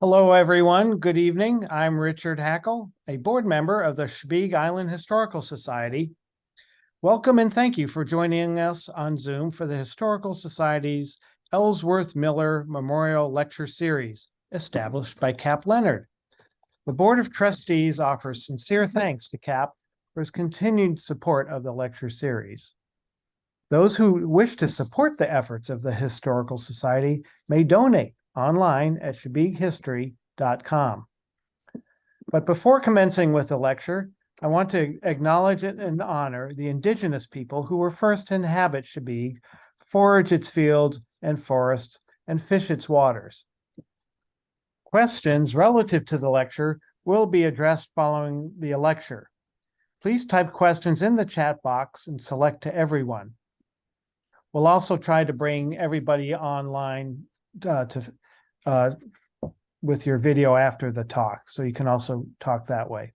Hello, everyone. Good evening. I'm Richard Hackle, a board member of the Shebbig Island Historical Society. Welcome and thank you for joining us on Zoom for the Historical Society's Ellsworth Miller Memorial Lecture Series, established by Cap Leonard. The Board of Trustees offers sincere thanks to Cap for his continued support of the lecture series. Those who wish to support the efforts of the Historical Society may donate online at shebbighistory.com. But before commencing with the lecture, I want to acknowledge and honor the indigenous people who were first to inhabit Shebbig, forage its fields and forests, and fish its waters. Questions relative to the lecture will be addressed following the lecture. Please type questions in the chat box and select to everyone. We'll also try to bring everybody online with your video after the talk, so you can also talk that way.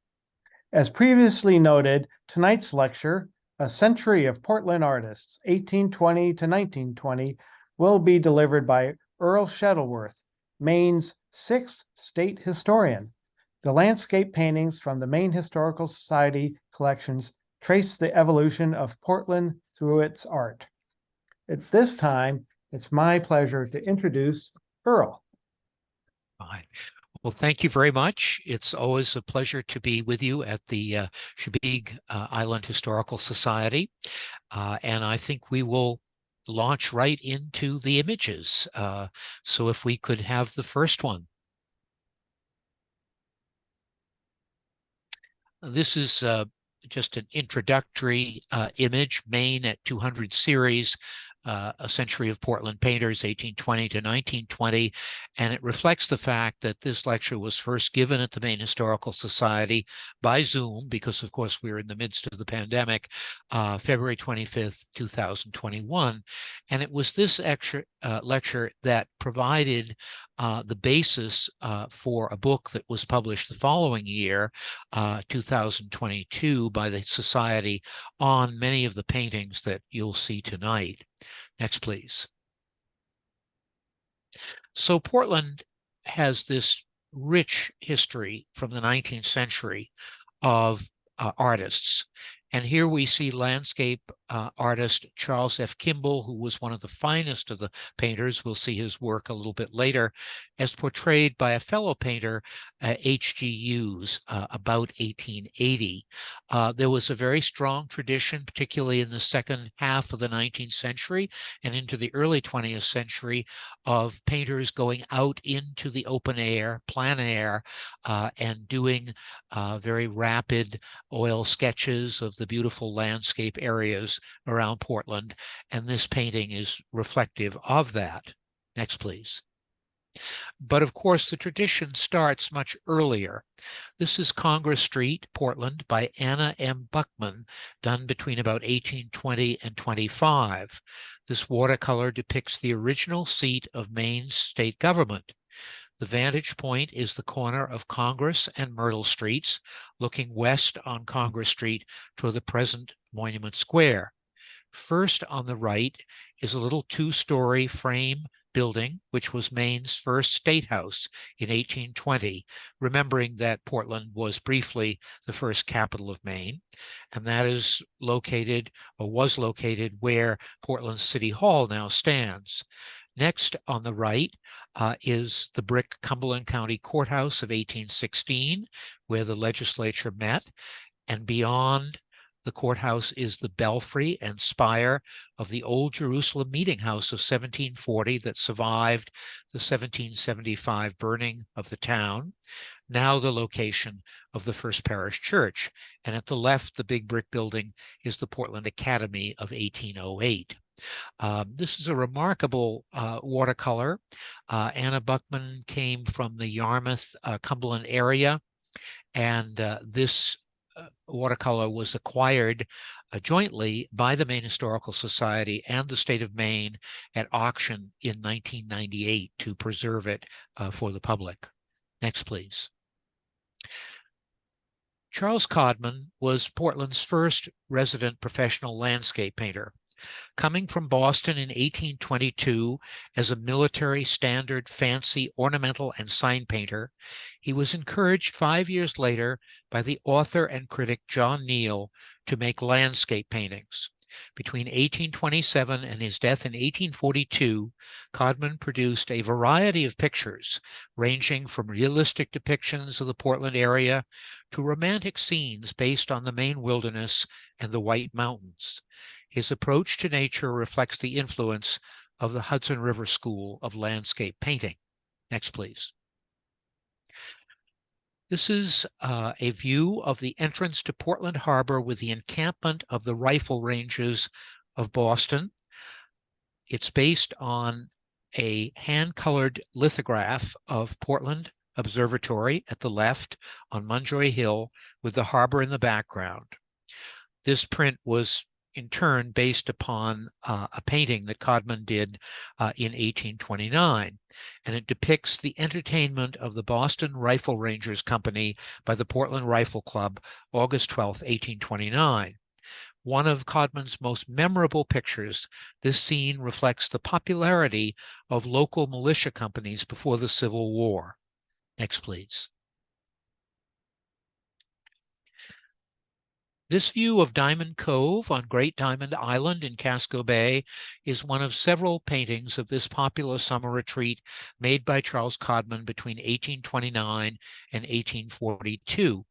As previously noted, tonight's lecture, A Century of Portland Artists, 1820 to 1920, will be delivered by Earle Shettleworth, Maine's 6th state historian. The landscape paintings from the Maine Historical Society collections trace the evolution of Portland through its art. At this time, it's my pleasure to introduce Earle. Fine. Well, thank you very much. It's always a pleasure to be with you at the Shebbig Island Historical Society. And I think we will launch right into the images. So if we could have the first one. This is just an introductory image, Maine at 200 series, A Century of Portland Painters, 1820 to 1920, and it reflects the fact that this lecture was first given at the Maine Historical Society by Zoom, because of course we're in the midst of the pandemic, February 25th, 2021. And it was this lecture that provided the basis for a book that was published the following year, 2022, by the Society on many of the paintings that you'll see tonight. Next, please. So Portland has this rich history from the 19th century of artists. And here we see landscape artist Charles F. Kimball, who was one of the finest of the painters. We'll see his work a little bit later, as portrayed by a fellow painter, H.G. Hughes, about 1880. There was a very strong tradition, particularly in the second half of the 19th century and into the early 20th century, of painters going out into the open air, plein air, and doing very rapid oil sketches of the beautiful landscape areas around Portland, and this painting is reflective of that. Next, please. But of course, the tradition starts much earlier. This is Congress Street, Portland, by Anna M. Buckman, done between about 1820 and 25. This watercolor depicts the original seat of Maine's state government. The vantage point is the corner of Congress and Myrtle Streets, looking west on Congress Street toward the present Monument Square. First on the right is a little two-story frame building, which was Maine's first state house in 1820, remembering that Portland was briefly the first capital of Maine, and that is located, or was located, where Portland City Hall now stands. Next on the right is the brick Cumberland County Courthouse of 1816, where the legislature met, and beyond the courthouse is the belfry and spire of the Old Jerusalem Meeting House of 1740 that survived the 1775 burning of the town, now the location of the First Parish Church. And at the left, the big brick building is the Portland Academy of 1808. This is a remarkable watercolor. Anna Buckman came from the Yarmouth, Cumberland area, and this watercolor was acquired jointly by the Maine Historical Society and the state of Maine at auction in 1998 to preserve it for the public. Next, please. Charles Codman was Portland's first resident professional landscape painter. Coming from Boston in 1822 as a military standard fancy ornamental and sign painter, he was encouraged 5 years later by the author and critic John Neal to make landscape paintings. Between 1827 and his death in 1842, Codman produced a variety of pictures, ranging from realistic depictions of the Portland area to romantic scenes based on the Maine wilderness and the White Mountains. His approach to nature reflects the influence of the Hudson River School of landscape painting. Next, please. This is a view of the entrance to Portland Harbor with the encampment of the rifle ranges of Boston. It's based on a hand-colored lithograph of Portland Observatory at the left on Munjoy Hill with the harbor in the background. This print was in turn based upon a painting that Codman did in 1829, and it depicts the entertainment of the Boston Rifle Rangers Company by the Portland Rifle Club, August 12, 1829. One of Codman's most memorable pictures, this scene reflects the popularity of local militia companies before the Civil War. Next, please. This view of Diamond Cove on Great Diamond Island in Casco Bay is one of several paintings of this popular summer retreat made by Charles Codman between 1829 and 1842.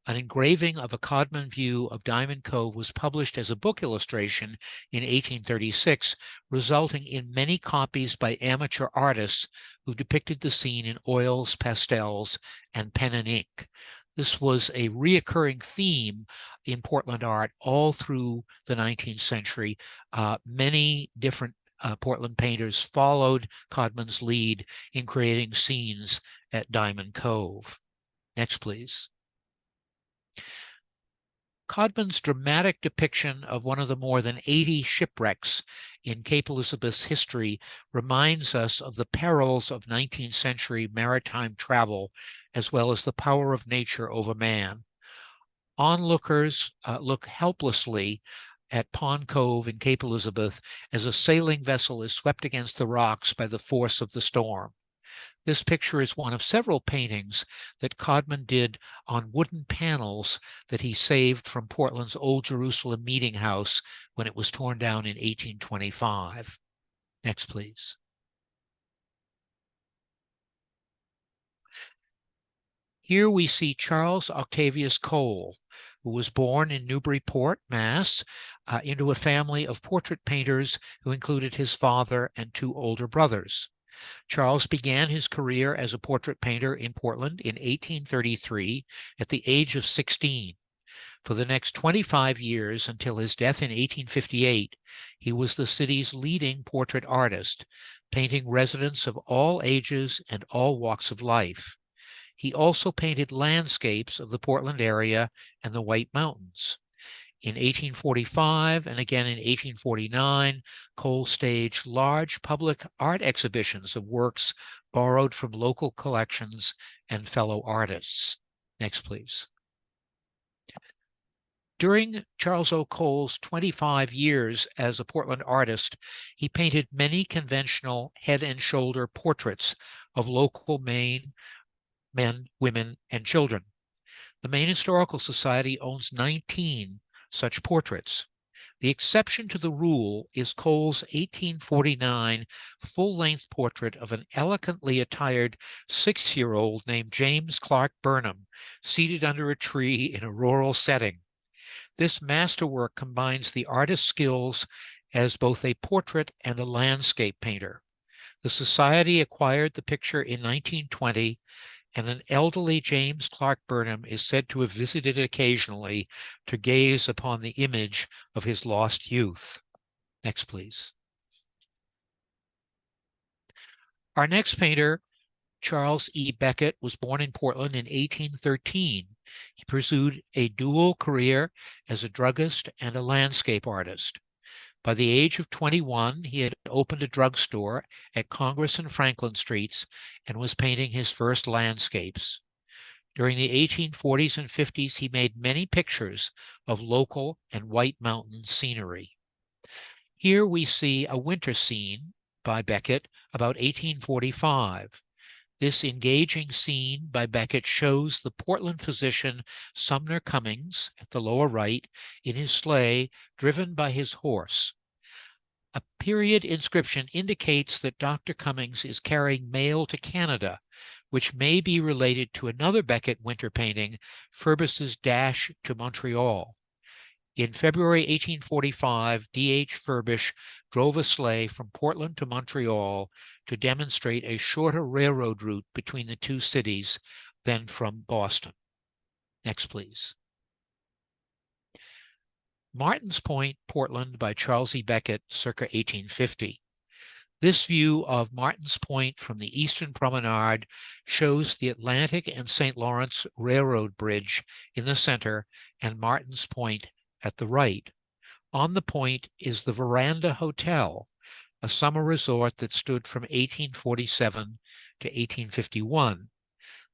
An engraving of a Codman view of Diamond Cove was published as a book illustration in 1836, resulting in many copies by amateur artists who depicted the scene in oils, pastels, and pen and ink. This was a reoccurring theme in Portland art all through the 19th century. Many different Portland painters followed Codman's lead in creating scenes at Diamond Cove. Next, please. Codman's dramatic depiction of one of the more than 80 shipwrecks in Cape Elizabeth's history reminds us of the perils of 19th century maritime travel, as well as the power of nature over man. Onlookers look helplessly at Pond Cove in Cape Elizabeth as a sailing vessel is swept against the rocks by the force of the storm. This picture is one of several paintings that Codman did on wooden panels that he saved from Portland's Old Jerusalem Meeting House when it was torn down in 1825. Next, please. Here we see Charles Octavius Cole, who was born in Newburyport, Mass., into a family of portrait painters who included his father and two older brothers. Charles began his career as a portrait painter in Portland in 1833 at the age of 16. For the next 25 years, until his death in 1858, he was the city's leading portrait artist, painting residents of all ages and all walks of life. He also painted landscapes of the Portland area and the White Mountains. In 1845 and again in 1849, Cole staged large public art exhibitions of works borrowed from local collections and fellow artists. Next, please. During Charles O. Cole's 25 years as a Portland artist, he painted many conventional head and shoulder portraits of local Maine men, women, and children. The Maine Historical Society owns 19 such portraits. The exception to the rule is Cole's 1849 full-length portrait of an elegantly attired 6-year-old named James Clark Burnham, seated under a tree in a rural setting. This masterwork combines the artist's skills as both a portrait and a landscape painter. The Society acquired the picture in 1920, and an elderly James Clark Burnham is said to have visited occasionally to gaze upon the image of his lost youth. Next, please. Our next painter, Charles E. Beckett, was born in Portland in 1813. He pursued a dual career as a druggist and a landscape artist. By the age of 21, he had opened a drugstore at Congress and Franklin Streets and was painting his first landscapes. During the 1840s and 50s, he made many pictures of local and White Mountain scenery. Here we see a winter scene by Beckett about 1845. This engaging scene by Beckett shows the Portland physician Sumner Cummings at the lower right in his sleigh, driven by his horse. A period inscription indicates that Dr. Cummings is carrying mail to Canada, which may be related to another Beckett winter painting, Furbus's Dash to Montreal. In February 1845, D.H. Furbish drove a sleigh from Portland to Montreal to demonstrate a shorter railroad route between the two cities than from Boston. Next, please. Martin's Point, Portland by Charles E. Beckett, circa 1850. This view of Martin's Point from the eastern promenade shows the Atlantic and St. Lawrence Railroad Bridge in the center and Martin's Point at the right. On the point is the Veranda Hotel, a summer resort that stood from 1847 to 1851.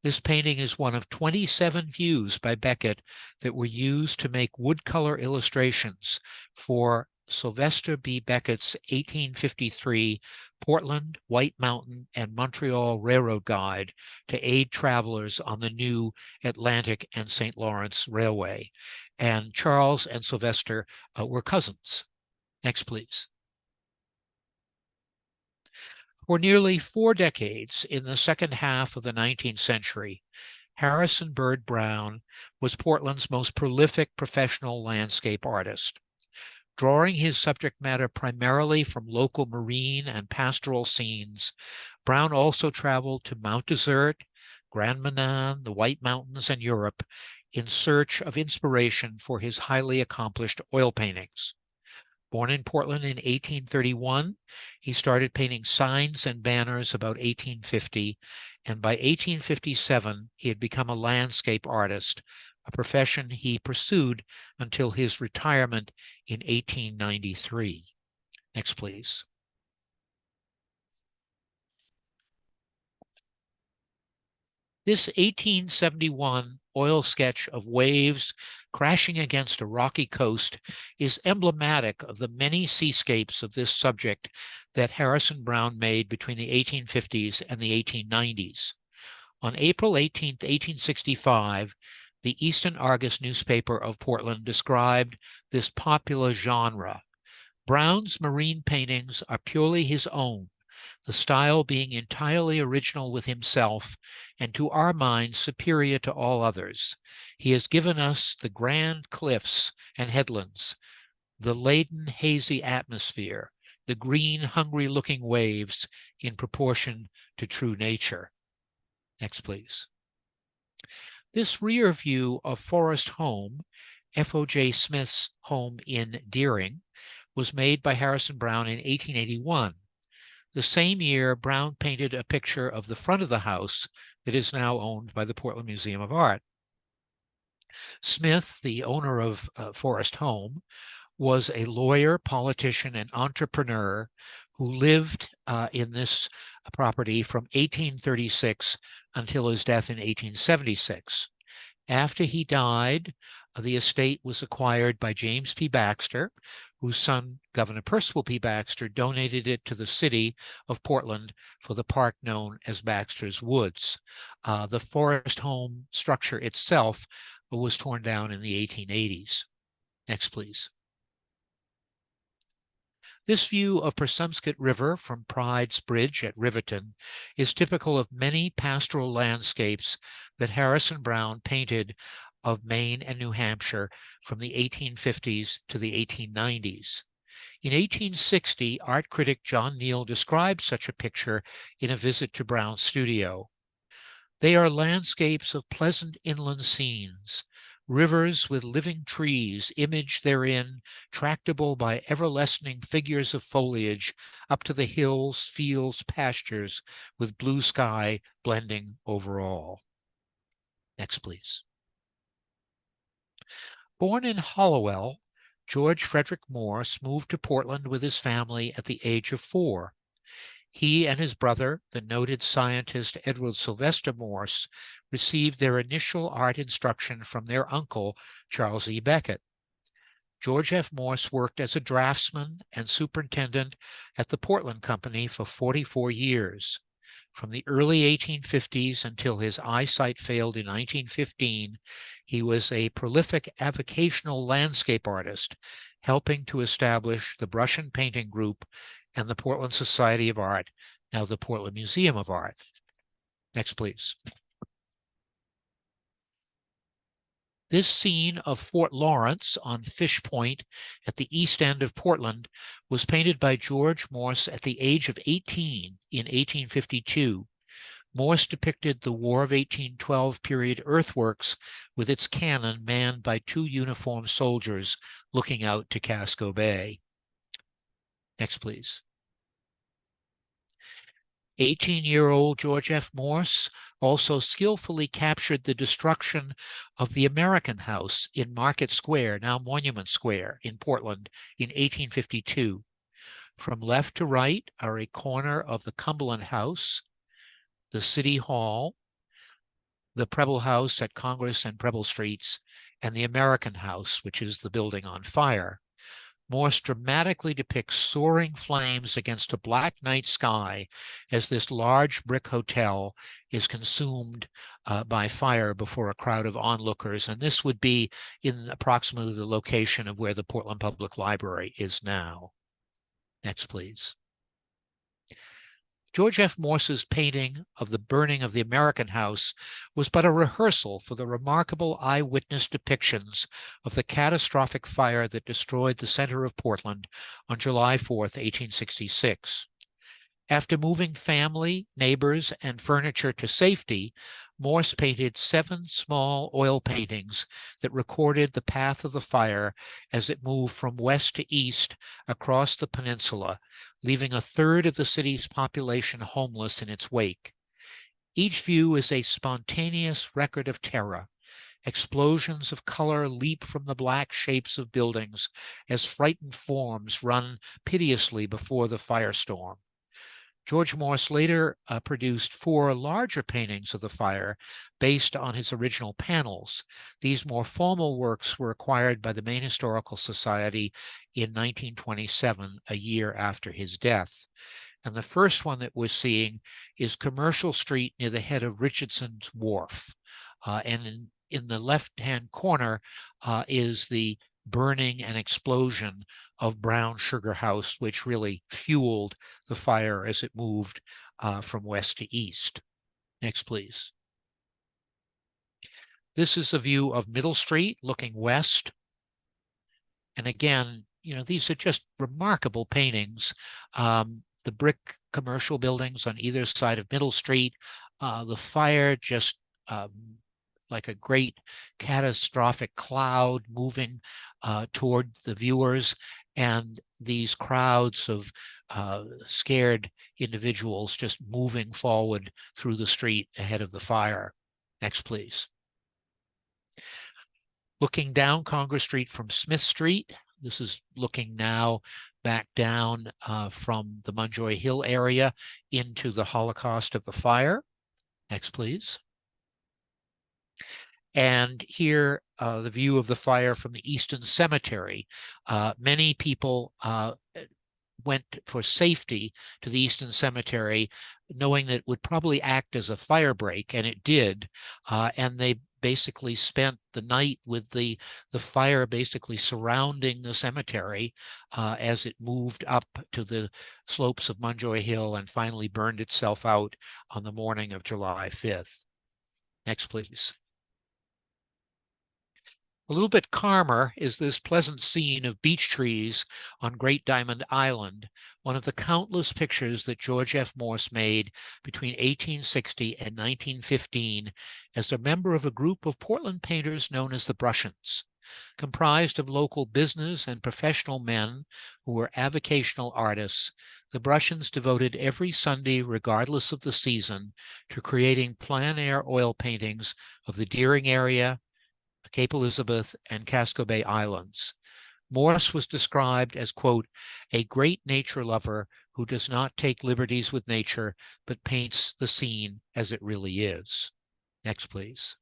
This painting is one of 27 views by Beckett that were used to make wood-color illustrations for Sylvester B. Beckett's 1853 Portland, White Mountain, and Montreal Railroad Guide to aid travelers on the new Atlantic and St. Lawrence Railway. And Charles and Sylvester were cousins. Next, please. For nearly 4 decades in the second half of the 19th century, Harrison Bird Brown was Portland's most prolific professional landscape artist. Drawing his subject matter primarily from local marine and pastoral scenes, Brown also traveled to Mount Desert, Grand Manan, the White Mountains, and Europe in search of inspiration for his highly accomplished oil paintings. Born in Portland in 1831, he started painting signs and banners about 1850, and by 1857, he had become a landscape artist, a profession he pursued until his retirement in 1893. Next, please. This 1871 oil sketch of waves crashing against a rocky coast is emblematic of the many seascapes of this subject that Harrison Brown made between the 1850s and the 1890s. On April 18, 1865, the Eastern Argus newspaper of Portland described this popular genre. Brown's marine paintings are purely his own, the style being entirely original with himself and to our minds superior to all others. He has given us the grand cliffs and headlands, the laden, hazy atmosphere, the green, hungry-looking waves in proportion to true nature. Next, please. This rear view of Forest Home, F.O.J. Smith's home in Deering, was made by Harrison Brown in 1881. The same year, Brown painted a picture of the front of the house that is now owned by the Portland Museum of Art. Smith, the owner of Forest Home, was a lawyer, politician, and entrepreneur who lived in this property from 1836 until his death in 1876. After he died, the estate was acquired by James P. Baxter, whose son, Governor Percival P. Baxter, donated it to the city of Portland for the park known as Baxter's Woods. The Forest Home structure itself was torn down in the 1880s. Next, please. This view of Persumscot River from Pride's Bridge at Riverton is typical of many pastoral landscapes that Harrison Brown painted of Maine and New Hampshire from the 1850s to the 1890s. In 1860, art critic John Neal described such a picture in a visit to Brown's studio. They are landscapes of pleasant inland scenes, rivers with living trees imaged therein, tractable by ever-lessening figures of foliage up to the hills, fields, pastures, with blue sky blending over all. Next, please. Born in Hollowell, George Frederick Morse moved to Portland with his family at the age of 4. He and his brother, the noted scientist Edward Sylvester Morse, received their initial art instruction from their uncle, Charles E. Beckett. George F. Morse worked as a draftsman and superintendent at the Portland Company for 44 years. From the early 1850s until his eyesight failed in 1915, he was a prolific avocational landscape artist, helping to establish the Brush and Painting Group and the Portland Society of Art, now the Portland Museum of Art. Next, please. This scene of Fort Lawrence on Fish Point at the east end of Portland was painted by George Morse at the age of 18 in 1852. Morse depicted the War of 1812 period earthworks with its cannon manned by two uniformed soldiers looking out to Casco Bay. Next, please. 18-year-old George F. Morse also skillfully captured the destruction of the American House in Market Square, now Monument Square, in Portland in 1852. From left to right are a corner of the Cumberland House, the City Hall, the Preble House at Congress and Preble Streets, and the American House, which is the building on fire. Morse dramatically depicts soaring flames against a black night sky as this large brick hotel is consumed by fire before a crowd of onlookers. And this would be in approximately the location of where the Portland Public Library is now. Next, please. George F. Morse's painting of the burning of the American House was but a rehearsal for the remarkable eyewitness depictions of the catastrophic fire that destroyed the center of Portland on July 4th, 1866. After moving family, neighbors, and furniture to safety, Morse painted 7 small oil paintings that recorded the path of the fire as it moved from west to east across the peninsula, leaving a third of the city's population homeless in its wake. Each view is a spontaneous record of terror. Explosions of color leap from the black shapes of buildings as frightened forms run piteously before the firestorm. George Morse later produced 4 larger paintings of the fire based on his original panels. These more formal works were acquired by the Maine Historical Society in 1927, a year after his death. And the first one that we're seeing is Commercial Street near the head of Richardson's Wharf. And in the left-hand corner is the burning and explosion of Brown Sugar House, which really fueled the fire as it moved from west to east. Next, please. This is a view of Middle Street looking west. And again, you know, these are just remarkable paintings. The brick commercial buildings on either side of Middle Street, the fire just like a great catastrophic cloud moving toward the viewers, and these crowds of scared individuals just moving forward through the street ahead of the fire. Next, please. Looking down Congress Street from Smith Street, this is looking now back down from the Munjoy Hill area into the Holocaust of the fire. Next, please. And here, the view of the fire from the Easton Cemetery. Many people went for safety to the Easton Cemetery, knowing that it would probably act as a fire break, and it did. And they basically spent the night with the fire basically surrounding the cemetery as it moved up to the slopes of Munjoy Hill and finally burned itself out on the morning of July 5th. Next, please. A little bit calmer is this pleasant scene of beech trees on Great Diamond Island, one of the countless pictures that George F. Morse made between 1860 and 1915 as a member of a group of Portland painters known as the Brushans, comprised of local business and professional men who were avocational artists. The Brushans devoted every Sunday, regardless of the season, to creating plein-air oil paintings of the Deering area, Cape Elizabeth, and Casco Bay Islands. Morse was described as, quote, a great nature lover who does not take liberties with nature, but paints the scene as it really is. Next, please.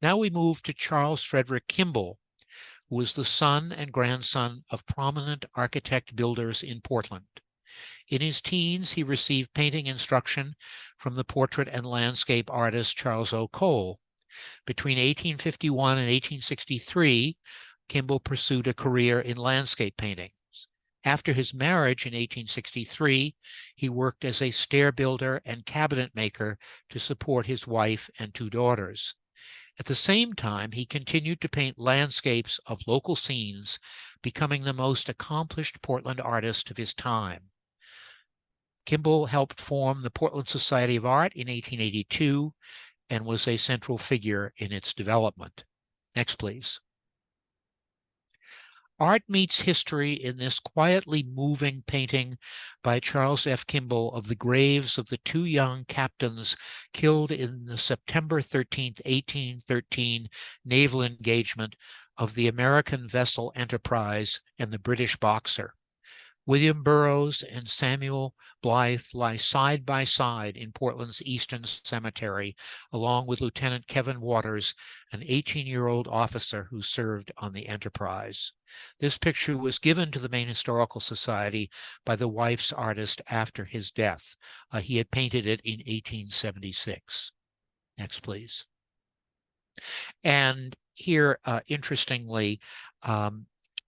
Now we move to Charles Frederick Kimball, who was the son and grandson of prominent architect builders in Portland. In his teens, he received painting instruction from the portrait and landscape artist Charles O. Cole. Between 1851 and 1863, Kimball pursued a career in landscape painting. After his marriage in 1863, he worked as a stair builder and cabinet maker to support his wife and two daughters. At the same time, he continued to paint landscapes of local scenes, becoming the most accomplished Portland artist of his time. Kimball helped form the Portland Society of Art in 1882 and was a central figure in its development. Next, please. Art meets history in this quietly moving painting by Charles F. Kimball of the graves of the two young captains killed in the September 13, 1813 naval engagement of the American vessel Enterprise and the British Boxer. William Burroughs and Samuel Blythe lie side by side in Portland's Eastern Cemetery, along with Lieutenant Kevin Waters, an 18-year-old officer who served on the Enterprise. This picture was given to the Maine Historical Society by the wife's artist after his death. He had painted it in 1876. Next, please. And here, interestingly,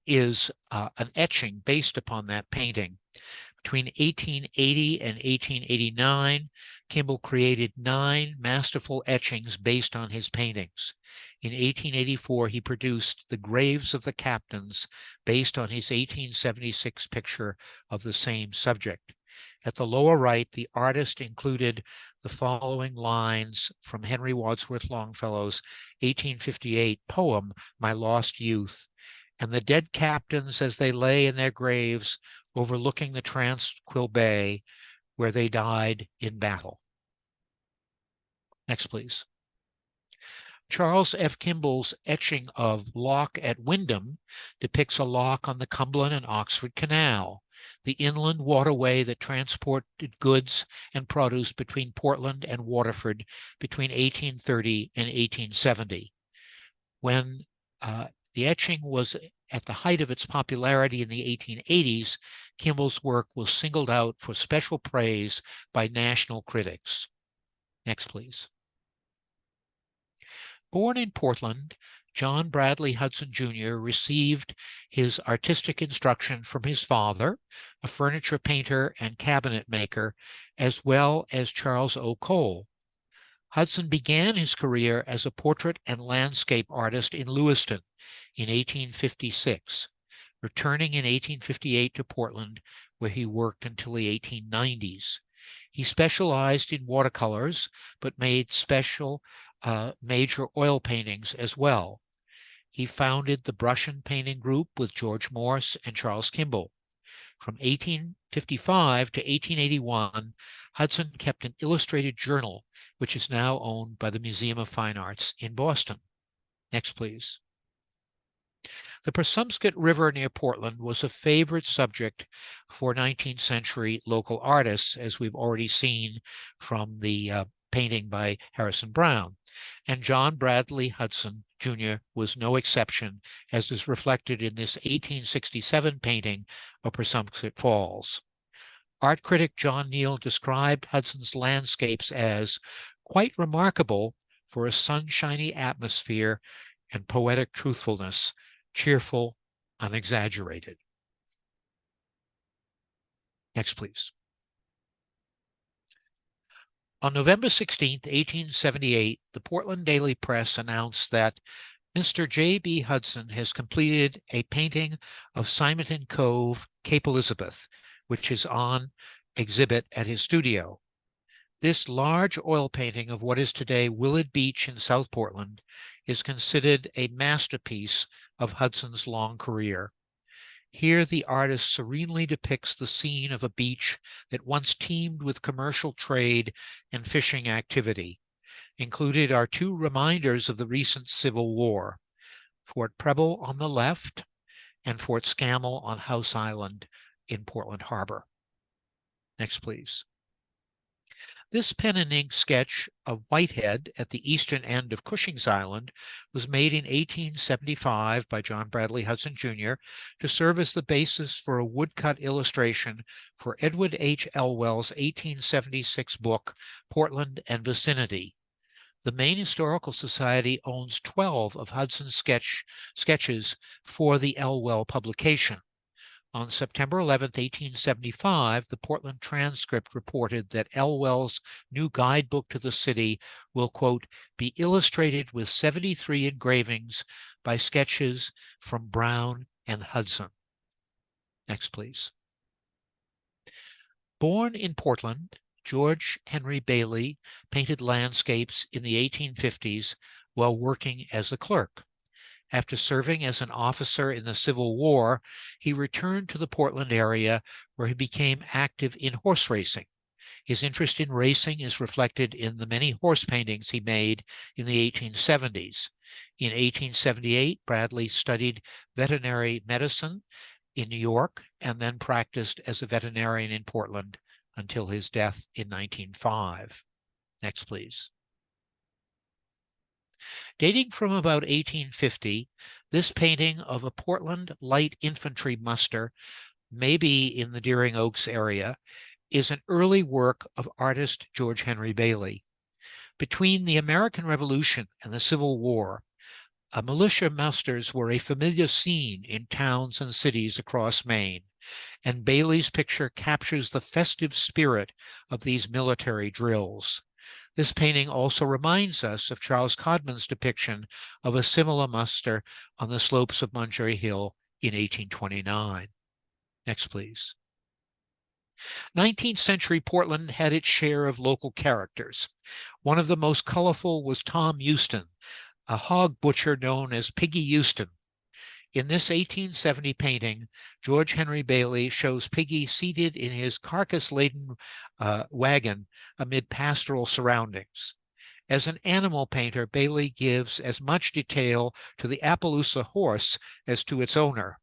is an etching based upon that painting. Between 1880 and 1889, Kimball created 9 masterful etchings based on his paintings. In 1884, he produced The Graves of the Captains, based on his 1876 picture of the same subject. At the lower right, the artist included the following lines from Henry Wadsworth Longfellow's 1858 poem, My Lost Youth. And the dead captains, as they lay in their graves, overlooking the tranquil bay where they died in battle. Next, please. Charles F. Kimball's etching of Lock at Wyndham depicts a lock on the Cumberland and Oxford Canal, the inland waterway that transported goods and produce between Portland and Waterford between 1830 and 1870. When the etching was at the height of its popularity in the 1880s, Kimball's work was singled out for special praise by national critics. Next, please. Born in Portland, John Bradley Hudson Jr. received his artistic instruction from his father, a furniture painter and cabinet maker, as well as Charles O. Cole. Hudson began his career as a portrait and landscape artist in Lewiston in 1856, returning in 1858 to Portland, where he worked until the 1890s. He specialized in watercolors, but made special major oil paintings as well. He founded the Brush and Painting Group with George Morse and Charles Kimball. From 1855 to 1881, Hudson kept an illustrated journal, which is now owned by the Museum of Fine Arts in Boston. Next, please. The Passumpsic River near Portland was a favorite subject for 19th century local artists, as we've already seen from the painting by Harrison Brown. And John Bradley Hudson Jr. was no exception, as is reflected in this 1867 painting of Passumpsic Falls. Art critic John Neal described Hudson's landscapes as quite remarkable for a sunshiny atmosphere and poetic truthfulness, cheerful, unexaggerated. Next, please. On November 16, 1878, the Portland Daily Press announced that Mr. J.B. Hudson has completed a painting of Simonton Cove, Cape Elizabeth, which is on exhibit at his studio. This large oil painting of what is today Willard Beach in South Portland is considered a masterpiece of Hudson's long career. Here, the artist serenely depicts the scene of a beach that once teemed with commercial trade and fishing activity. Included are 2 reminders of the recent Civil War, Fort Preble on the left and Fort Scammell on House Island in Portland Harbor. Next, please. This pen and ink sketch of Whitehead at the eastern end of Cushing's Island was made in 1875 by John Bradley Hudson Jr. to serve as the basis for a woodcut illustration for Edward H. Elwell's 1876 book, Portland and Vicinity. The Maine Historical Society owns 12 of Hudson's sketches for the Elwell publication. On September 11, 1875, the Portland Transcript reported that Elwell's new guidebook to the city will, quote, be illustrated with 73 engravings by sketches from Brown and Hudson. Next, please. Born in Portland, George Henry Bailey painted landscapes in the 1850s while working as a clerk. After serving as an officer in the Civil War, he returned to the Portland area where he became active in horse racing. His interest in racing is reflected in the many horse paintings he made in the 1870s. In 1878, Bradley studied veterinary medicine in New York and then practiced as a veterinarian in Portland until his death in 1905. Next, please. Dating from about 1850, this painting of a Portland light infantry muster, maybe in the Deering Oaks area, is an early work of artist George Henry Bailey. Between the American Revolution and the Civil War, militia musters were a familiar scene in towns and cities across Maine, and Bailey's picture captures the festive spirit of these military drills. This painting also reminds us of Charles Codman's depiction of a similar muster on the slopes of Mungery Hill in 1829. Next, please. 19th century Portland had its share of local characters. One of the most colorful was Tom Houston, a hog butcher known as Piggy Houston. In this 1870 painting, George Henry Bailey shows Piggy seated in his carcass-laden wagon amid pastoral surroundings. As an animal painter, Bailey gives as much detail to the Appaloosa horse as to its owner.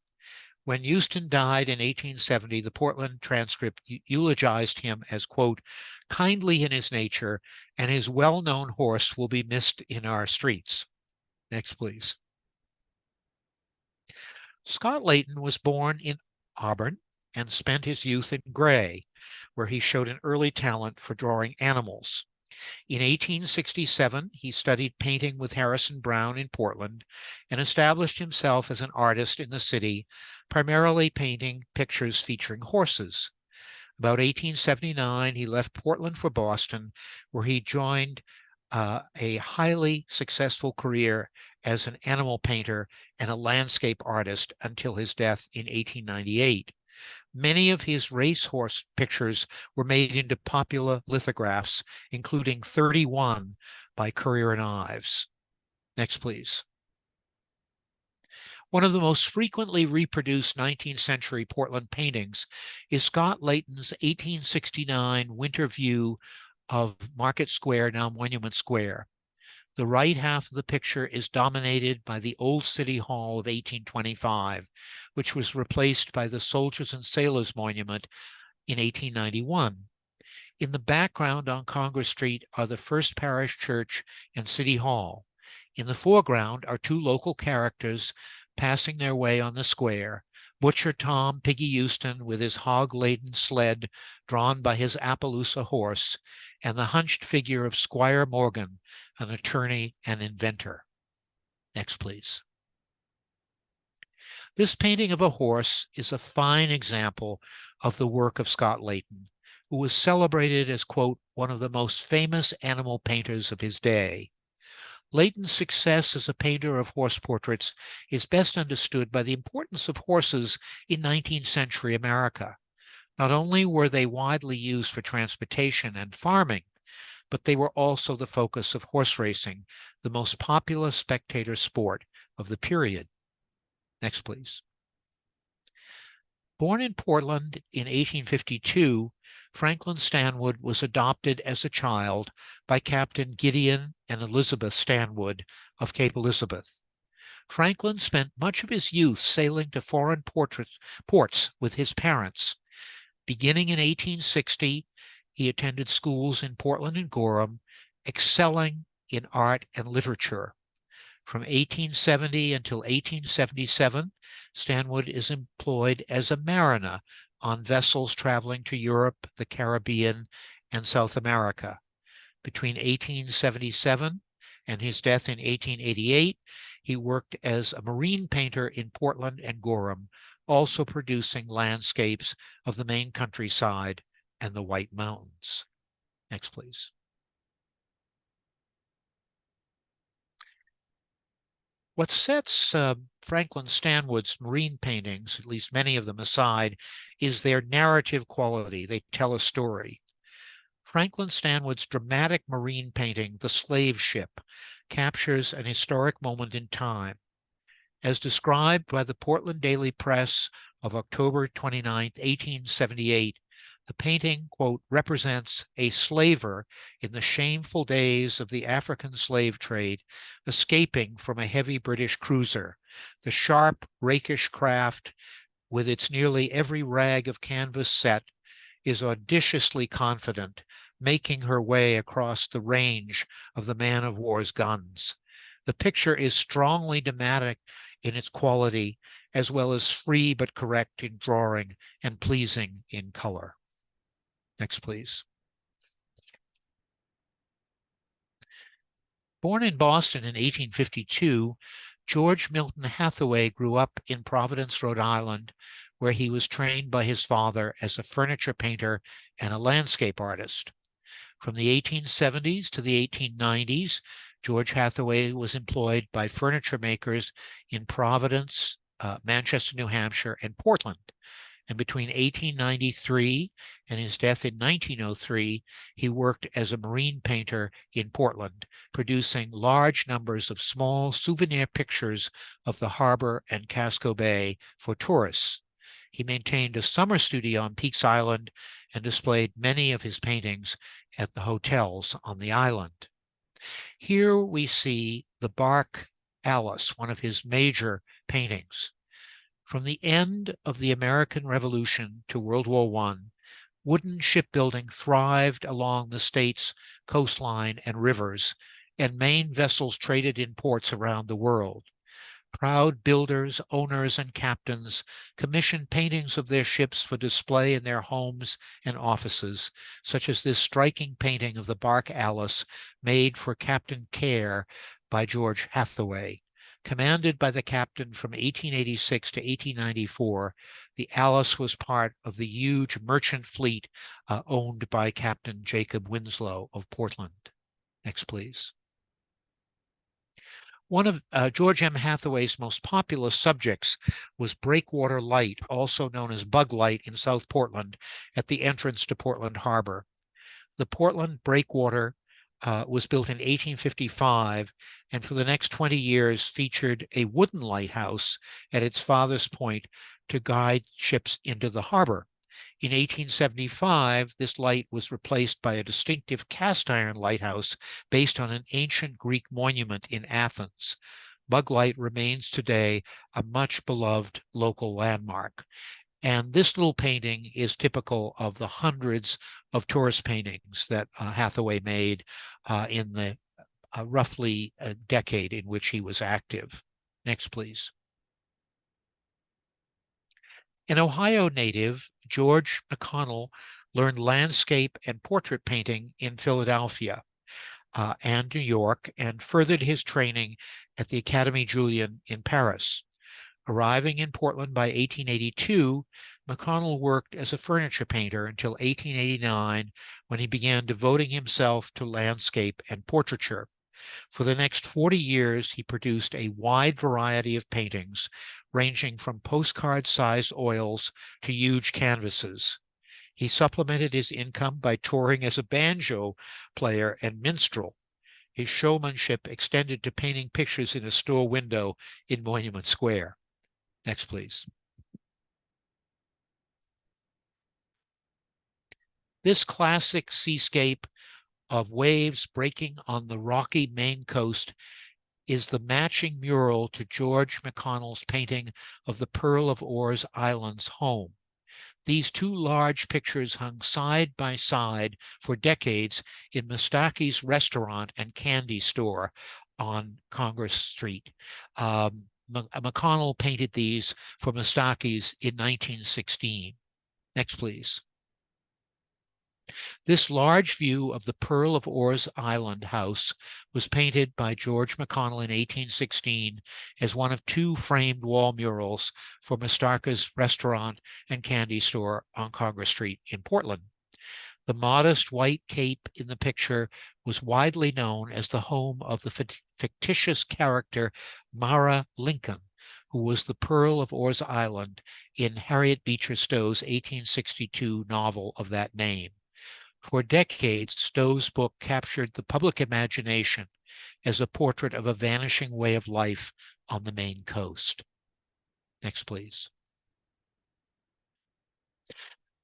When Houston died in 1870, the Portland Transcript eulogized him as, quote, kindly in his nature, and his well-known horse will be missed in our streets. Next, please. Scott Layton was born in Auburn and spent his youth in Gray, where he showed an early talent for drawing animals. In 1867, he studied painting with Harrison Brown in Portland and established himself as an artist in the city, primarily painting pictures featuring horses. About 1879, he left Portland for Boston, where he joined a highly successful career as an animal painter and a landscape artist until his death in 1898. Many of his racehorse pictures were made into popular lithographs, including 31 by Currier and Ives. Next, please. One of the most frequently reproduced 19th century Portland paintings is Scott Layton's 1869 winter view of Market Square, now Monument Square. The right half of the picture is dominated by the Old City Hall of 1825, which was replaced by the Soldiers and Sailors Monument in 1891. In the background on Congress Street are the First Parish Church and City Hall. In the foreground are two local characters passing their way on the square, Butcher Tom Piggy Houston with his hog-laden sled drawn by his Appaloosa horse, and the hunched figure of Squire Morgan, an attorney and inventor. Next, please. This painting of a horse is a fine example of the work of Scott Layton, who was celebrated as, quote, one of the most famous animal painters of his day. Layton's success as a painter of horse portraits is best understood by the importance of horses in 19th century America. Not only were they widely used for transportation and farming, but they were also the focus of horse racing, the most popular spectator sport of the period. Next, please. Born in Portland in 1852, Franklin Stanwood was adopted as a child by Captain Gideon and Elizabeth Stanwood of Cape Elizabeth. Franklin spent much of his youth sailing to foreign ports with his parents. Beginning in 1860, He attended schools in Portland and Gorham, excelling in art and literature. From 1870 until 1877, Stanwood is employed as a mariner on vessels traveling to Europe, the Caribbean, and South America. Between 1877 and his death in 1888, he worked as a marine painter in Portland and Gorham, also producing landscapes of the Maine countryside and the White Mountains. Next, please. What sets Franklin Stanwood's marine paintings, at least many of them aside, is their narrative quality. They tell a story. Franklin Stanwood's dramatic marine painting, The Slave Ship, captures an historic moment in time. As described by the Portland Daily Press of October 29, 1878, the painting, quote, represents a slaver in the shameful days of the African slave trade, escaping from a heavy British cruiser. The sharp, rakish craft, with its nearly every rag of canvas set, is audaciously confident, making her way across the range of the man-of-war's guns. The picture is strongly dramatic in its quality, as well as free but correct in drawing and pleasing in color. Next, please. Born in Boston in 1852, George Milton Hathaway grew up in Providence, Rhode Island, where he was trained by his father as a furniture painter and a landscape artist. From the 1870s to the 1890s, George Hathaway was employed by furniture makers in Providence, Manchester, New Hampshire, and Portland. And between 1893 and his death in 1903, he worked as a marine painter in Portland, producing large numbers of small souvenir pictures of the harbor and Casco Bay for tourists. He maintained a summer studio on Peaks Island and displayed many of his paintings at the hotels on the island. Here we see the bark Alice, one of his major paintings. From the end of the American Revolution to World War I, wooden shipbuilding thrived along the state's coastline and rivers, and Maine vessels traded in ports around the world. Proud builders, owners, and captains commissioned paintings of their ships for display in their homes and offices, such as this striking painting of the bark Alice made for Captain Care by George Hathaway. Commanded by the captain from 1886 to 1894, the Alice was part of the huge merchant fleet owned by Captain Jacob Winslow of Portland. Next, please. One of George M. Hathaway's most popular subjects was breakwater light, also known as bug light in South Portland, at the entrance to Portland Harbor. The Portland breakwater was built in 1855, and for the next 20 years featured a wooden lighthouse at its farthest point to guide ships into the harbor. In 1875, this light was replaced by a distinctive cast iron lighthouse based on an ancient Greek monument in Athens. Bug Light remains today a much beloved local landmark. And this little painting is typical of the hundreds of tourist paintings that Hathaway made in the roughly a decade in which he was active. Next, please. An Ohio native, George McConnell learned landscape and portrait painting in Philadelphia and New York, and furthered his training at the Académie Julian in Paris. Arriving in Portland by 1882, McConnell worked as a furniture painter until 1889, when he began devoting himself to landscape and portraiture. For the next 40 years, he produced a wide variety of paintings, ranging from postcard-sized oils to huge canvases. He supplemented his income by touring as a banjo player and minstrel. His showmanship extended to painting pictures in a store window in Monument Square. Next, please. This classic seascape of waves breaking on the rocky Maine coast is the matching mural to George McConnell's painting of the Pearl of Oars Islands home. These two large pictures hung side by side for decades in Mustaki's restaurant and candy store on Congress Street. McConnell painted these for Mustaki's in 1916. Next, please. This large view of the Pearl of Oars Island house was painted by George McConnell in 1816 as one of two framed wall murals for Mustaki's restaurant and candy store on Congress Street in Portland. The modest white cape in the picture was widely known as the home of the fictitious character Mara Lincoln, who was the Pearl of Oars Island in Harriet Beecher Stowe's 1862 novel of that name. For decades, Stowe's book captured the public imagination as a portrait of a vanishing way of life on the Maine coast. Next, please.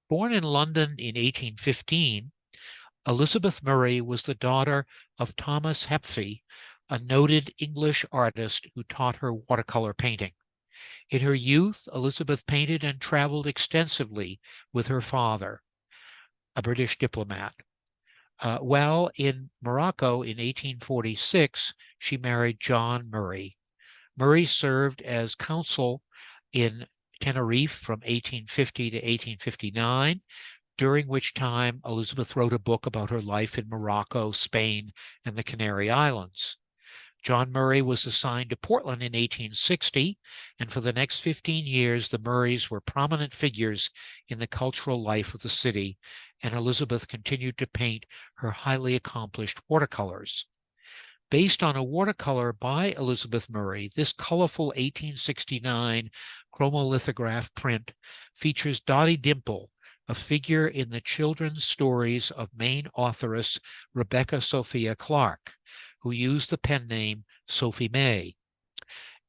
Born in London in 1815, Elizabeth Murray was the daughter of Thomas Hepfy, a noted English artist who taught her watercolor painting. In her youth, Elizabeth painted and traveled extensively with her father, a British diplomat. While in Morocco in 1846, she married John Murray. Murray served as consul in Tenerife from 1850 to 1859, during which time Elizabeth wrote a book about her life in Morocco, Spain, and the Canary Islands. John Murray was assigned to Portland in 1860, and for the next 15 years, the Murrays were prominent figures in the cultural life of the city, and Elizabeth continued to paint her highly accomplished watercolors. Based on a watercolor by Elizabeth Murray, this colorful 1869 chromolithograph print features Dottie Dimple, a figure in the children's stories of Maine authoress Rebecca Sophia Clark, who used the pen name Sophie May.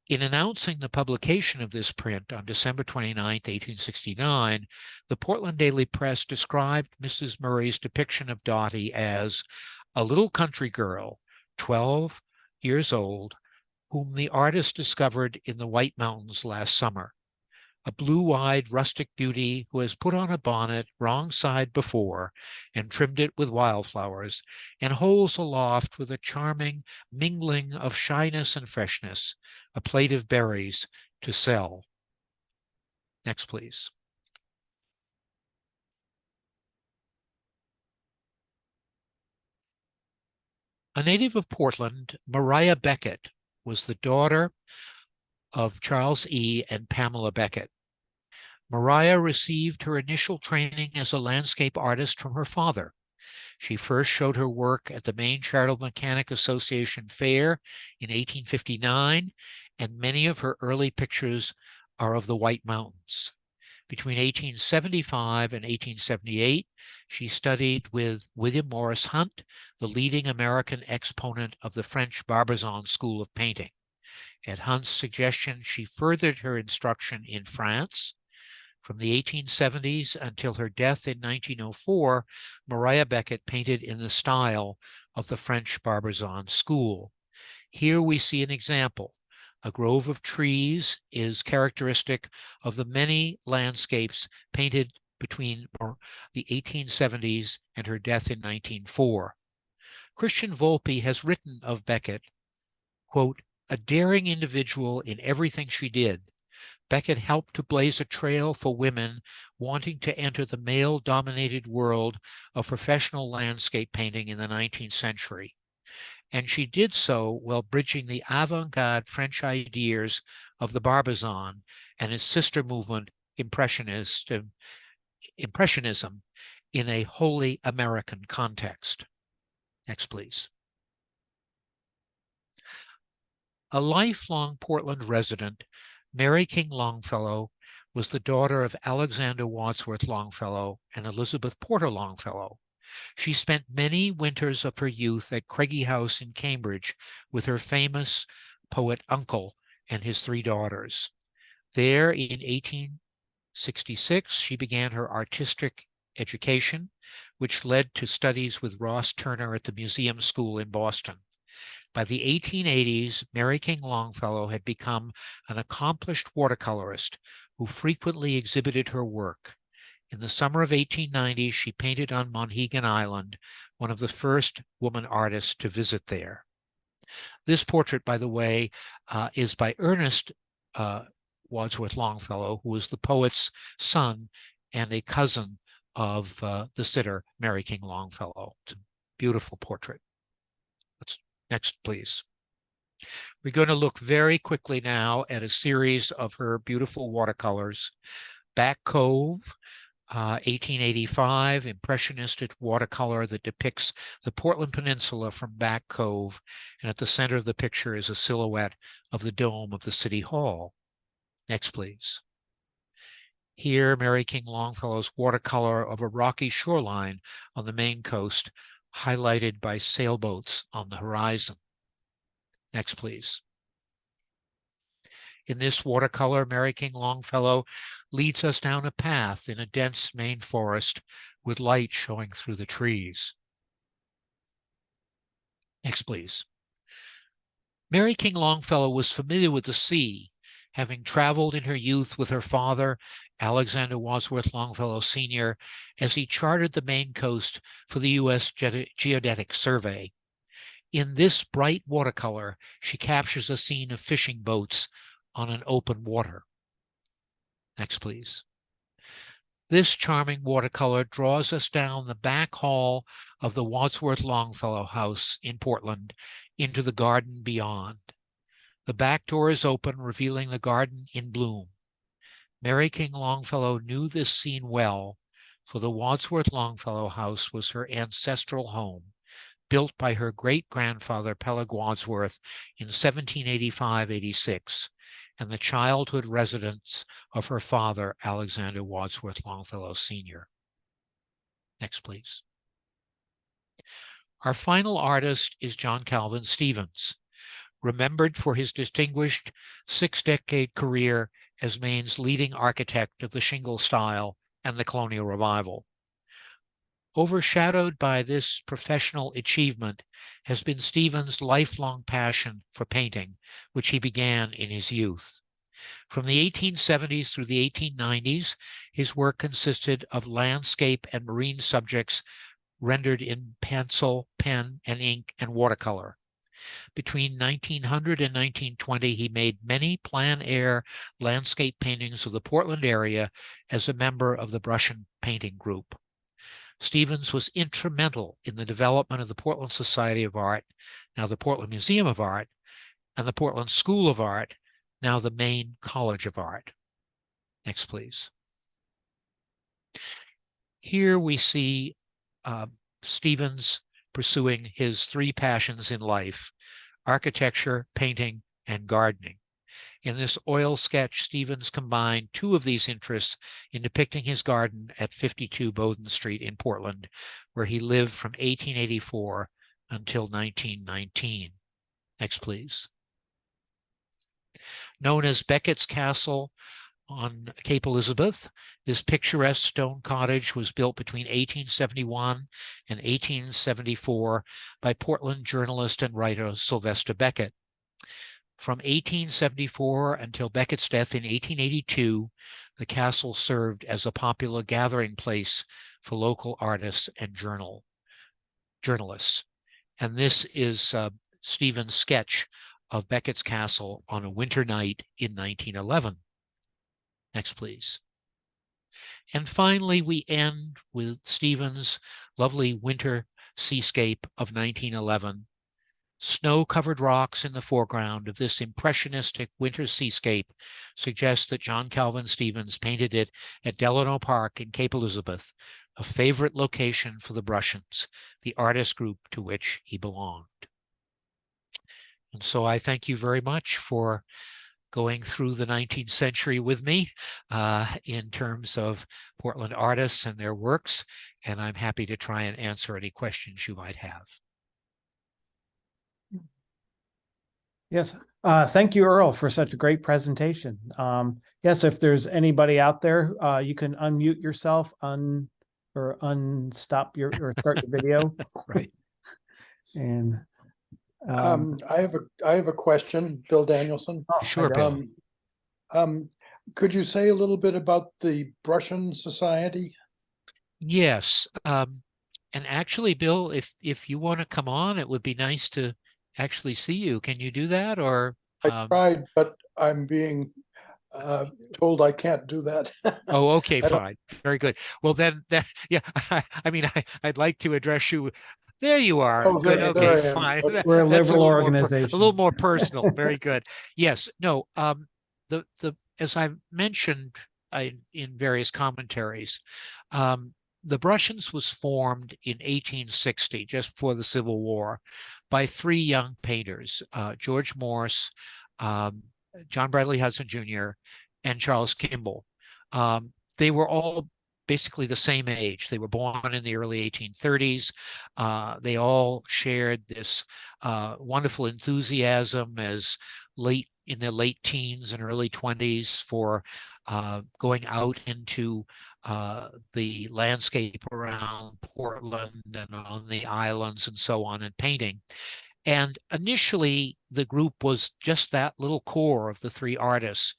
In announcing the publication of this print on December 29, 1869, the Portland Daily Press described Mrs. Murray's depiction of Dottie as a little country girl, 12 years old, whom the artist discovered in the White Mountains last summer. A blue-eyed rustic beauty who has put on a bonnet wrong side before and trimmed it with wildflowers, and holds aloft with a charming mingling of shyness and freshness a plate of berries to sell. Next, please. A native of Portland, Maria Beckett was the daughter of Charles E. and Pamela Beckett. Maria received her initial training as a landscape artist from her father. She first showed her work at the Maine Chartered Mechanic Association Fair in 1859, and many of her early pictures are of the White Mountains. Between 1875 and 1878, she studied with William Morris Hunt, the leading American exponent of the French Barbizon School of Painting. At Hunt's suggestion, she furthered her instruction in France. From the 1870s until her death in 1904, Maria Beckett painted in the style of the French Barbizon School. Here we see an example. A grove of trees is characteristic of the many landscapes painted between the 1870s and her death in 1904. Christian Volpe has written of Beckett, quote, a daring individual in everything she did. Beckett helped to blaze a trail for women wanting to enter the male-dominated world of professional landscape painting in the 19th century. And she did so while bridging the avant-garde French ideas of the Barbizon and its sister movement, Impressionism, in a wholly American context. Next, please. A lifelong Portland resident, Mary King Longfellow was the daughter of Alexander Wadsworth Longfellow and Elizabeth Porter Longfellow. She spent many winters of her youth at Craigie House in Cambridge with her famous poet uncle and his three daughters. There in 1866, she began her artistic education, which led to studies with Ross Turner at the Museum School in Boston. By the 1880s, Mary King Longfellow had become an accomplished watercolorist who frequently exhibited her work. In the summer of 1890, she painted on Monhegan Island, one of the first woman artists to visit there. This portrait, by the way, is by Ernest Wadsworth Longfellow, who was the poet's son and a cousin of the sitter, Mary King Longfellow. It's a beautiful portrait. Next, please. We're going to look very quickly now at a series of her beautiful watercolors. Back Cove, 1885, impressionistic watercolor that depicts the Portland Peninsula from Back Cove, and at the center of the picture is a silhouette of the dome of the City Hall. Next, please. Here, Mary King Longfellow's watercolor of a rocky shoreline on the Maine coast, highlighted by sailboats on the horizon. Next, please. In this watercolor, Mary King Longfellow leads us down a path in a dense Maine forest with light showing through the trees. Next, please. Mary King Longfellow was familiar with the sea, having traveled in her youth with her father, Alexander Wadsworth Longfellow Sr., as he charted the Maine coast for the U.S. Geodetic Survey. In this bright watercolor, she captures a scene of fishing boats on an open water. Next, please. This charming watercolor draws us down the back hall of the Wadsworth Longfellow House in Portland into the garden beyond. The back door is open, revealing the garden in bloom. Mary King Longfellow knew this scene well, for the Wadsworth Longfellow House was her ancestral home, built by her great-grandfather Peleg Wadsworth in 1785-86, and the childhood residence of her father, Alexander Wadsworth Longfellow Sr. Next, please. Our final artist is John Calvin Stevens, remembered for his distinguished six-decade career as Maine's leading architect of the shingle style and the colonial revival. Overshadowed by this professional achievement has been Stevens' lifelong passion for painting, which he began in his youth. From the 1870s through the 1890s, his work consisted of landscape and marine subjects rendered in pencil, pen, and ink, and watercolor. Between 1900 and 1920, he made many plein-air landscape paintings of the Portland area as a member of the Brush and Painting Group. Stevens was instrumental in the development of the Portland Society of Art, now the Portland Museum of Art, and the Portland School of Art, now the Maine College of Art. Next, please. Here we see Stevens pursuing his three passions in life: architecture, painting, and gardening. In this oil sketch, Stevens combined two of these interests in depicting his garden at 52 Bowden Street in Portland, where he lived from 1884 until 1919. Next, please. Known as Beckett's Castle on Cape Elizabeth, this picturesque stone cottage was built between 1871 and 1874 by Portland journalist and writer Sylvester Beckett. From 1874 until Beckett's death in 1882, the castle served as a popular gathering place for local artists and journalists. And this is Stevens' sketch of Beckett's Castle on a winter night in 1911. Next, please. And finally, we end with Stevens' lovely winter seascape of 1911. Snow-covered rocks in the foreground of this impressionistic winter seascape suggests that John Calvin Stevens painted it at Delano Park in Cape Elizabeth, a favorite location for the Brushans, the artist group to which he belonged. And so I thank you very much for going through the 19th century with me in terms of Portland artists and their works, and I'm happy to try and answer any questions you might have. Yes. Thank you, Earle, for such a great presentation. Yes, if there's anybody out there, you can unmute yourself or start your video. Right. And I have a question, Bill Danielson. Sure, Bill. Could you say a little bit about the Brushing Society? Yes. And actually, Bill, if you want to come on, it would be nice to actually see you. Can you do that? Or I tried, but I'm being told I can't do that. oh, okay, I don't, fine. Very good. Well, then that yeah, I mean, I'd like to address you. There you are. oh, Good. there Okay, I am. fine. Okay. We're a That's liberal a little organization. more personal. Very good. Yes. No. The as I mentioned in various commentaries, um, the Brushins was formed in 1860, just before the Civil War, by three young painters, George Morse, um, John Bradley Hudson Jr., and Charles Kimball. They were all basically the same age. They were born in the early 1830s. They all shared this wonderful enthusiasm as late in their late teens and early 20s for going out into the landscape around Portland and on the islands and so on and painting. And initially, the group was just that little core of the three artists.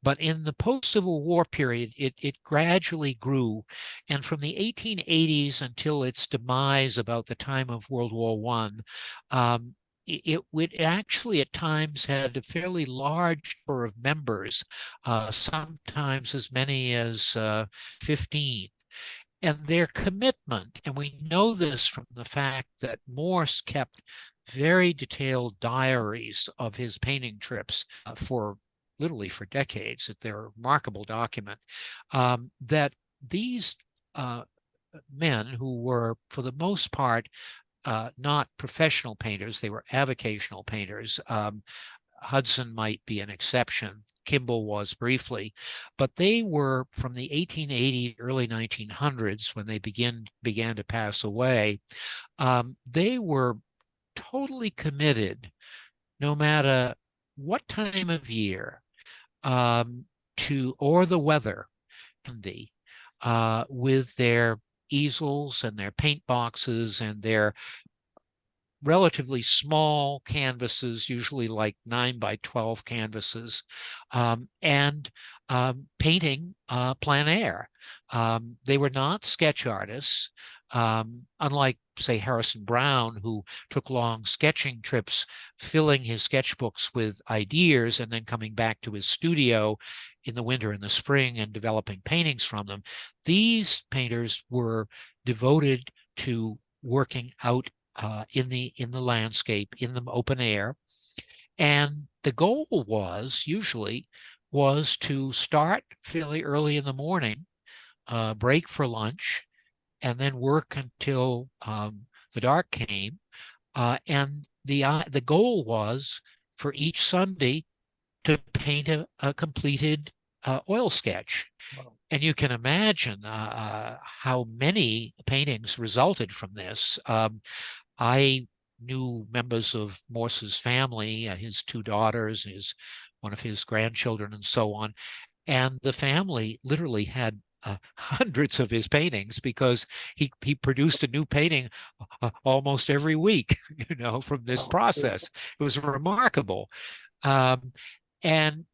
But in the post-Civil War period, it gradually grew. And from the 1880s until its demise about the time of World War I, it actually at times had a fairly large number of members, sometimes as many as 15. And their commitment, and we know this from the fact that Morse kept very detailed diaries of his painting trips for literally for decades. They're a remarkable document. That these men, who were for the most part not professional painters, they were avocational painters. Hudson might be an exception. Kimball was briefly, but they were from the 1880s, early 1900s, when they began to pass away. They were totally committed, no matter what time of year, to or the weather, with their easels and their paint boxes and their relatively small canvases, usually like 9 by 12 canvases, and painting plein air. They were not sketch artists, unlike, say, Harrison Brown, who took long sketching trips, filling his sketchbooks with ideas and then coming back to his studio in the winter and the spring and developing paintings from them. These painters were devoted to working out in the landscape, in the open air. And the goal was to start fairly early in the morning, break for lunch, and then work until the dark came. And the goal was for each Sunday to paint a completed oil sketch. Wow. And you can imagine how many paintings resulted from this. I knew members of Morse's family, his two daughters, one of his grandchildren, and so on. And the family literally had hundreds of his paintings, because he produced a new painting almost every week, from this process. It was remarkable. Um, and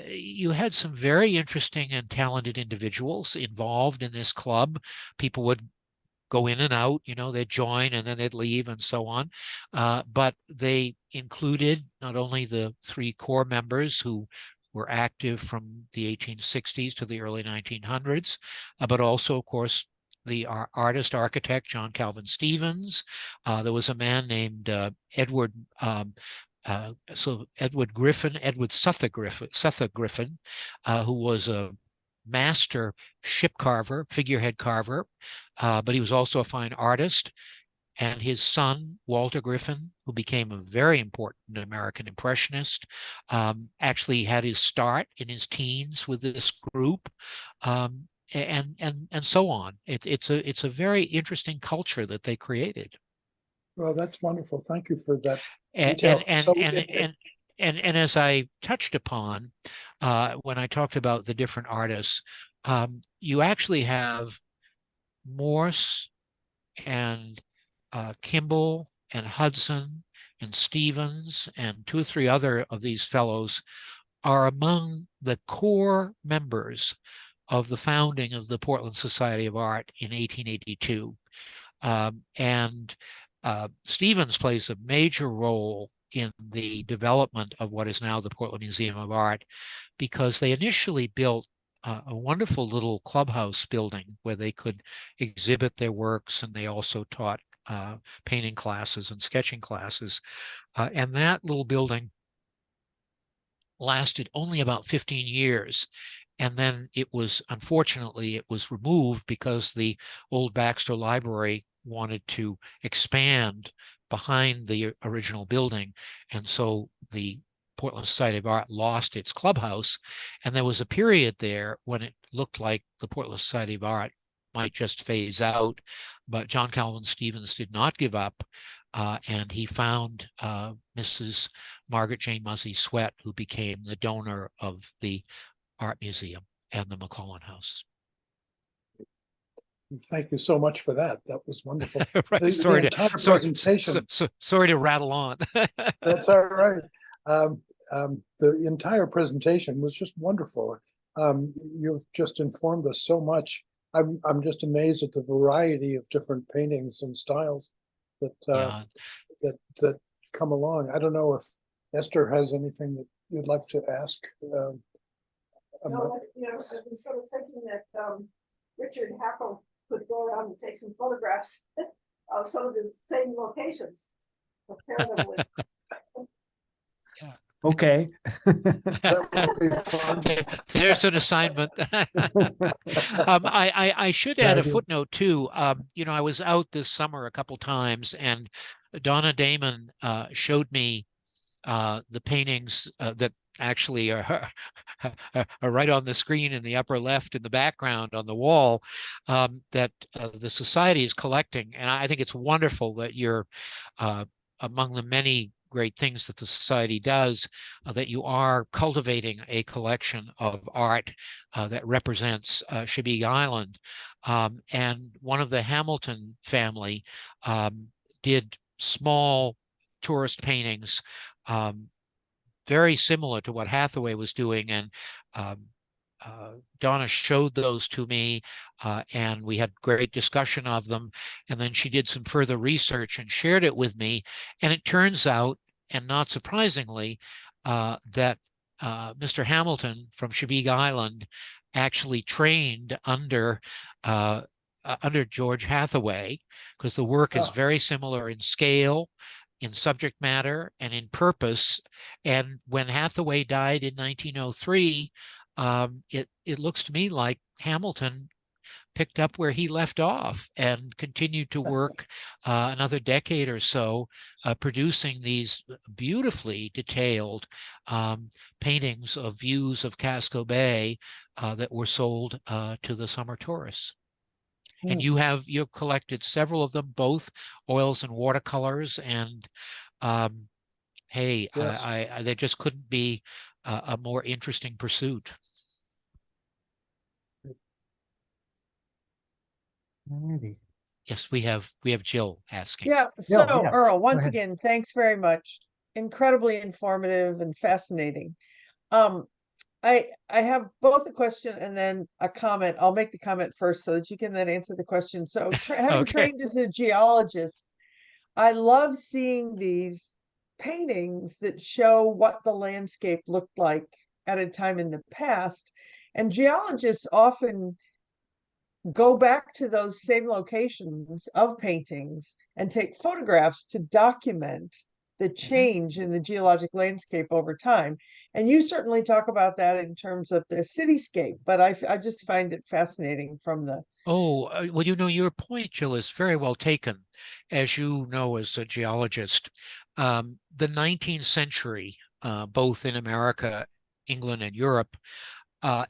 you had some very interesting and talented individuals involved in this club. People would go in and out, they'd join and then they'd leave and so on. But they included not only the three core members who were active from the 1860s to the early 1900s, but also, of course, the artist architect John Calvin Stevens. There was a man named Edward Suffolk Griffin, who was a master ship carver, figurehead carver, but he was also a fine artist. And his son, Walter Griffin, who became a very important American impressionist, actually had his start in his teens with this group, and so on. It's a very interesting culture that they created. Well, that's wonderful. Thank you for that And detail. and as I touched upon when I talked about the different artists, you actually have Morse and Kimball and Hudson and Stevens and two or three other of these fellows are among the core members of of the founding of the Portland Society of Art in 1882. And Stevens plays a major role in the development of what is now the Portland Museum of Art, because they initially built a wonderful little clubhouse building where they could exhibit their works, and they also taught painting classes and sketching classes. And that little building lasted only about 15 years. And then unfortunately, it was removed because the old Baxter Library wanted to expand behind the original building. And so the Portland Society of Art lost its clubhouse. And there was a period there when it looked like the Portland Society of Art might just phase out. But John Calvin Stevens did not give up. And he found Mrs. Margaret Jane Muzzy Sweat, who became the donor of the Art Museum and the McClellan House. Thank you so much for that. That was wonderful. Right. The entire presentation. Sorry to rattle on. That's all right. The entire presentation was just wonderful. You've just informed us so much. I'm just amazed at the variety of different paintings and styles that that come along. I don't know if Esther has anything that you'd like to ask. No, I've been sort of thinking that Richard Hackle could go around and take some photographs of some of the same locations. Compare them with. Okay. That would be fun. There's an assignment. I should add a footnote too. I was out this summer a couple times, and Donna Damon showed me the paintings that actually are right on the screen in the upper left in the background on the wall, that the Society is collecting. And I think it's wonderful that you're among the many great things that the Society does, that you are cultivating a collection of art that represents Shebbig Island. And one of the Hamilton family did small tourist paintings, very similar to what Hathaway was doing. And Donna showed those to me, and we had great discussion of them. And then she did some further research and shared it with me. And it turns out, and not surprisingly, that Mr. Hamilton from Shebbig Island actually trained under George Hathaway, because the work is very similar in scale, in subject matter, and in purpose. And when Hathaway died in 1903, it looks to me like Hamilton picked up where he left off and continued to work another decade or so, producing these beautifully detailed paintings of views of Casco Bay that were sold to the summer tourists. And you've collected several of them, both oils and watercolors, and hey, Yes. there just couldn't be a more interesting pursuit. Alrighty. Yes, we have Jill asking. Yeah, so yes. Earle, Go once ahead. again, thanks very much. Incredibly informative and fascinating. I have both a question and then a comment. I'll make the comment first so that you can then answer the question. So having Okay. trained as a geologist, I love seeing these paintings that show what the landscape looked like at a time in the past. And geologists often go back to those same locations of paintings and take photographs to document the change in the geologic landscape over time. And you certainly talk about that in terms of the cityscape, but I just find it fascinating from the... Oh, well, your point, Jill, is very well taken. As you know, as a geologist, the 19th century, both in America, England, and Europe,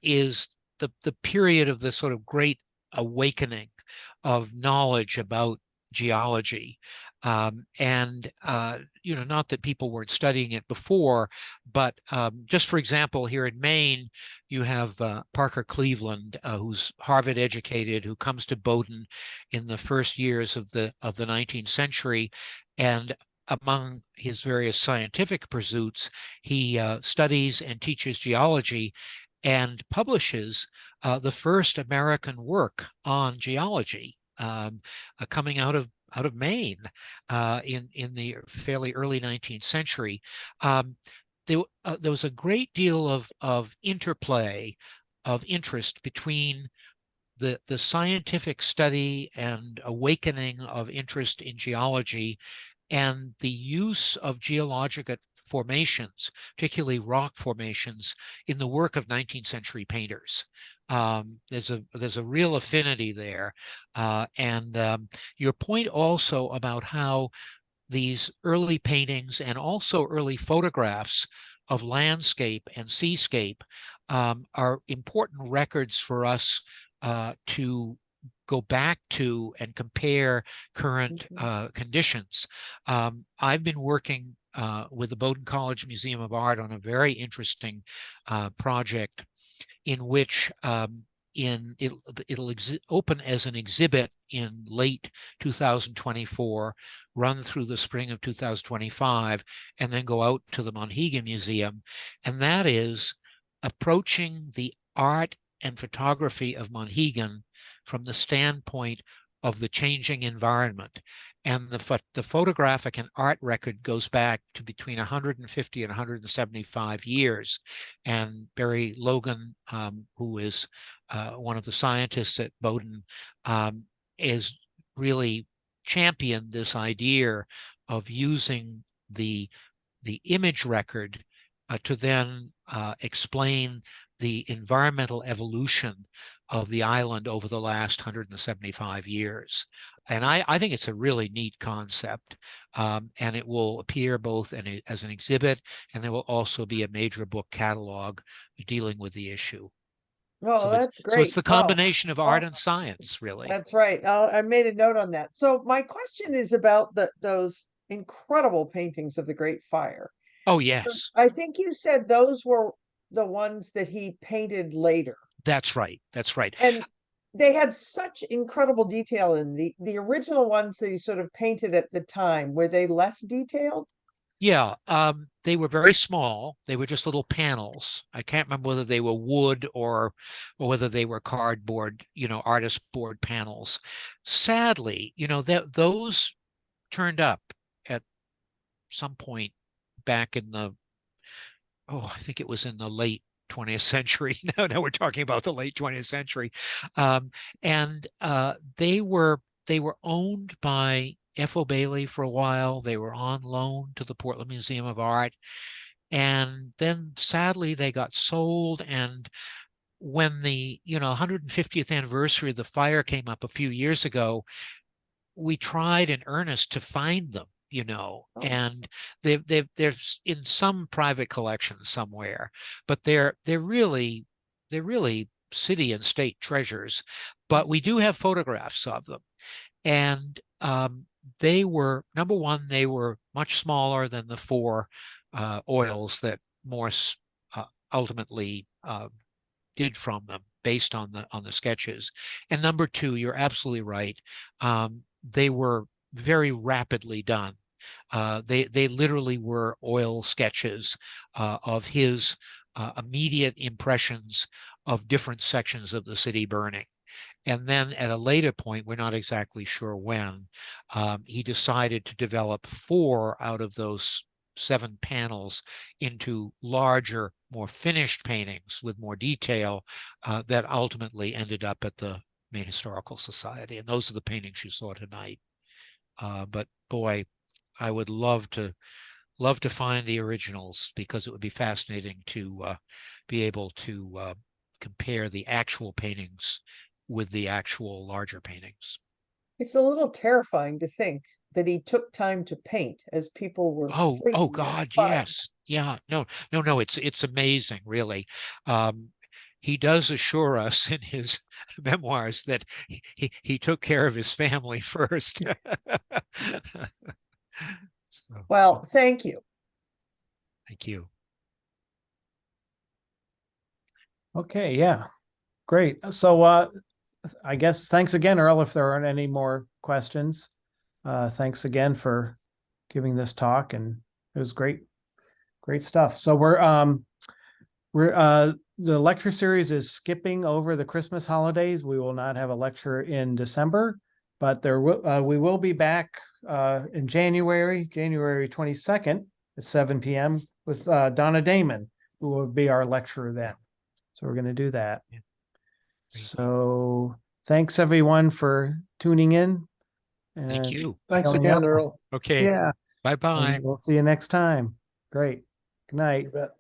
is the period of the sort of great awakening of knowledge about geology. And not that people weren't studying it before, but just for example, here in Maine, you have Parker Cleveland, who's Harvard educated, who comes to Bowdoin in the first years of the 19th century. And among his various scientific pursuits, he studies and teaches geology. and publishes the first American work on geology, coming out of Maine in the fairly early 19th century. There was a great deal of interplay of interest between the scientific study and awakening of interest in geology and the use of geologic formations, particularly rock formations, in the work of 19th century painters. There's a real affinity there. And your point also about how these early paintings and also early photographs of landscape and seascape are important records for us to go back to and compare current conditions. I've been working with the Bowdoin College Museum of Art on a very interesting project in which it'll open as an exhibit in late 2024, run through the spring of 2025, and then go out to the Monhegan Museum. And that is approaching the art and photography of Monhegan from the standpoint of the changing environment. And the photographic and art record goes back to between 150 and 175 years. And Barry Logan, who is one of the scientists at Bowdoin, is really championed this idea of using the image record to then explain the environmental evolution of the island over the last 175 years. And I think it's a really neat concept. And it will appear both as an exhibit, and there will also be a major book catalog dealing with the issue. Oh, that's great. So it's the Wow. combination of art and science, really. That's right. I made a note on that. So my question is about those incredible paintings of the Great Fire. Oh, yes. I think you said those were the ones that he painted later. That's right. That's right. And they had such incredible detail in the original ones that he sort of painted at the time. Were they less detailed? Yeah, they were very small. They were just little panels. I can't remember whether they were wood or whether they were cardboard, artist board panels. Sadly, those turned up at some point back in I think it was in the late 20th century. Now we're talking about the late 20th century. And they were owned by F.O. Bailey for a while. They were on loan to the Portland Museum of Art. And then sadly they got sold. And when the 150th anniversary of the fire came up a few years ago, we tried in earnest to find them, and they're in some private collection somewhere, but they're really city and state treasures. But we do have photographs of them. And they were, number one, they were much smaller than the four oils that Morse ultimately did from them based on the sketches. And number two, you're absolutely right. They were very rapidly done. They literally were oil sketches of his immediate impressions of different sections of the city burning. And then at a later point, we're not exactly sure when, he decided to develop 4 out of those 7 panels into larger, more finished paintings with more detail that ultimately ended up at the Maine Historical Society. And those are the paintings you saw tonight. But boy, I would love to find the originals, because it would be fascinating to be able to compare the actual paintings with the actual larger paintings. It's a little terrifying to think that he took time to paint as people were Oh God, yes. Yeah, no, it's amazing, really. He does assure us in his memoirs that he took care of his family first. Well, thank you. Thank you. Okay, yeah, great. So I guess thanks again, Earle, if there aren't any more questions. Thanks again for giving this talk, and it was great stuff. So we're the lecture series is skipping over the Christmas holidays. We will not have a lecture in December, but we will be back in January 22nd at 7 p.m. with Donna Damon, who will be our lecturer then. So we're going to do that. Yeah. Great. So thanks everyone for tuning in. Thank and you. Thanks showing again, up. Earl. Okay. Yeah. Bye-bye. And we'll see you next time. Great. Good night. You bet.